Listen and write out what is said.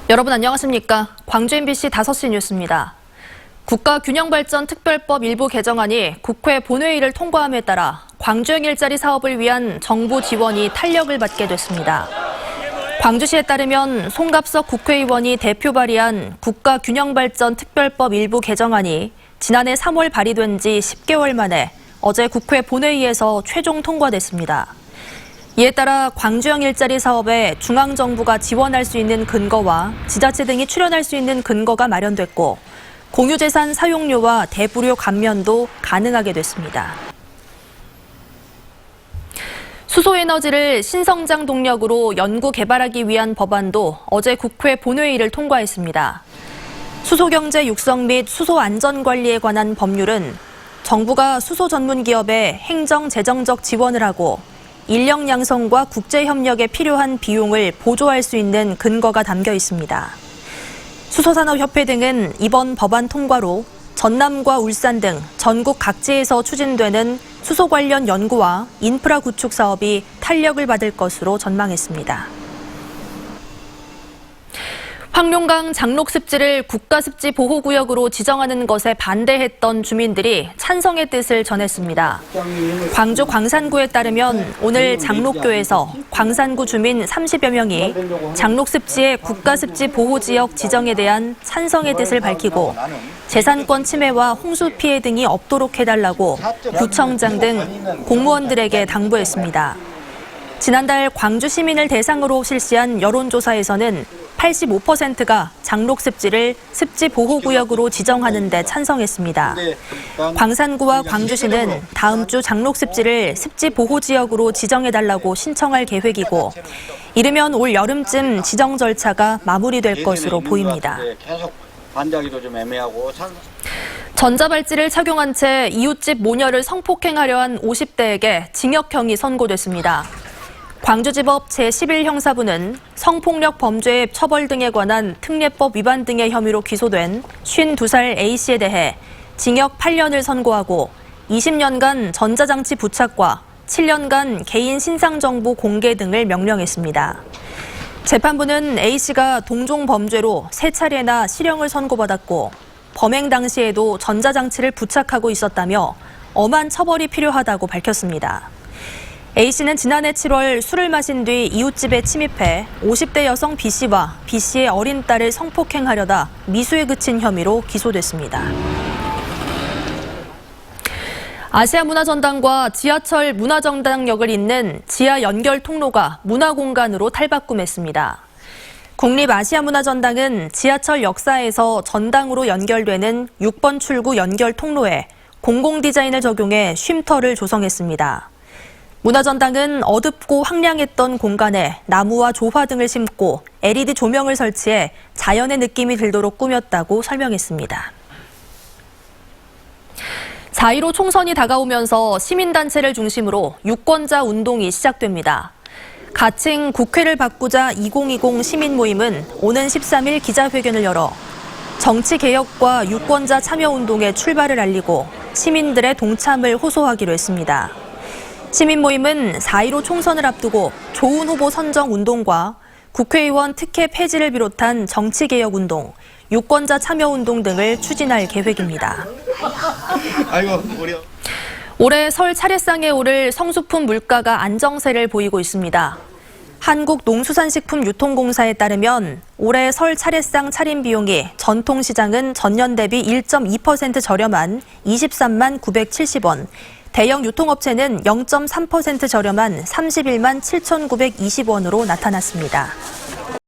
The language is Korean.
여러분 안녕하십니까? 광주 MBC 5시 뉴스입니다. 국가균형발전특별법 일부 개정안이 국회 본회의를 통과함에 따라 광주형 일자리 사업을 위한 정부 지원이 탄력을 받게 됐습니다. 광주시에 따르면 송갑석 국회의원이 대표 발의한 국가균형발전특별법 일부 개정안이 지난해 3월 발의된 지 10개월 만에 어제 국회 본회의에서 최종 통과됐습니다. 이에 따라 광주형 일자리 사업에 중앙정부가 지원할 수 있는 근거와 지자체 등이 출연할 수 있는 근거가 마련됐고 공유재산 사용료와 대부료 감면도 가능하게 됐습니다. 수소에너지를 신성장 동력으로 연구 개발하기 위한 법안도 어제 국회 본회의를 통과했습니다. 수소경제 육성 및 수소안전관리에 관한 법률은 정부가 수소 전문 기업에 행정, 재정적 지원을 하고 인력 양성과 국제협력에 필요한 비용을 보조할 수 있는 근거가 담겨 있습니다. 수소산업협회 등은 이번 법안 통과로 전남과 울산 등 전국 각지에서 추진되는 수소 관련 연구와 인프라 구축 사업이 탄력을 받을 것으로 전망했습니다. 황룡강 장록습지를 국가습지 보호구역으로 지정하는 것에 반대했던 주민들이 찬성의 뜻을 전했습니다. 광주 광산구에 따르면 오늘 장록교에서 광산구 주민 30여 명이 장록습지의 국가습지 보호지역 지정에 대한 찬성의 뜻을 밝히고 재산권 침해와 홍수 피해 등이 없도록 해달라고 구청장 등 공무원들에게 당부했습니다. 지난달 광주 시민을 대상으로 실시한 여론조사에서는 85%가 장록습지를 습지보호구역으로 지정하는 데 찬성했습니다. 광산구와 광주시는 다음 주 장록습지를 습지보호지역으로 지정해달라고 신청할 계획이고 이르면 올 여름쯤 지정 절차가 마무리될 것으로 보입니다. 반대하기도 좀 애매하고. 전자발찌를 착용한 채 이웃집 모녀를 성폭행하려 한 50대에게 징역형이 선고됐습니다. 광주지법 제11형사부는 성폭력 범죄의 처벌 등에 관한 특례법 위반 등의 혐의로 기소된 52살 A씨에 대해 징역 8년을 선고하고 20년간 전자장치 부착과 7년간 개인 신상정보 공개 등을 명령했습니다. 재판부는 A씨가 동종 범죄로 3차례나 실형을 선고받았고 범행 당시에도 전자장치를 부착하고 있었다며 엄한 처벌이 필요하다고 밝혔습니다. A씨는 지난해 7월 술을 마신 뒤 이웃집에 침입해 50대 여성 B씨와 B씨의 어린 딸을 성폭행하려다 미수에 그친 혐의로 기소됐습니다. 아시아문화전당과 지하철 문화전당역을 잇는 지하 연결 통로가 문화공간으로 탈바꿈했습니다. 국립아시아문화전당은 지하철 역사에서 전당으로 연결되는 6번 출구 연결 통로에 공공디자인을 적용해 쉼터를 조성했습니다. 문화전당은 어둡고 황량했던 공간에 나무와 조화 등을 심고 LED 조명을 설치해 자연의 느낌이 들도록 꾸몄다고 설명했습니다. 4.15 총선이 다가오면서 시민단체를 중심으로 유권자 운동이 시작됩니다. 가칭 국회를 바꾸자 2020 시민모임은 오는 13일 기자회견을 열어 정치개혁과 유권자 참여운동의 출발을 알리고 시민들의 동참을 호소하기로 했습니다. 시민모임은 4.15 총선을 앞두고 좋은 후보 선정 운동과 국회의원 특혜 폐지를 비롯한 정치개혁운동, 유권자 참여운동 등을 추진할 계획입니다. 올해 설 차례상에 오를 성수품 물가가 안정세를 보이고 있습니다. 한국농수산식품유통공사에 따르면 올해 설 차례상 차림 비용이 전통시장은 전년 대비 1.2% 저렴한 23만 970원, 대형 유통업체는 0.3% 저렴한 31만 7,920원으로 나타났습니다.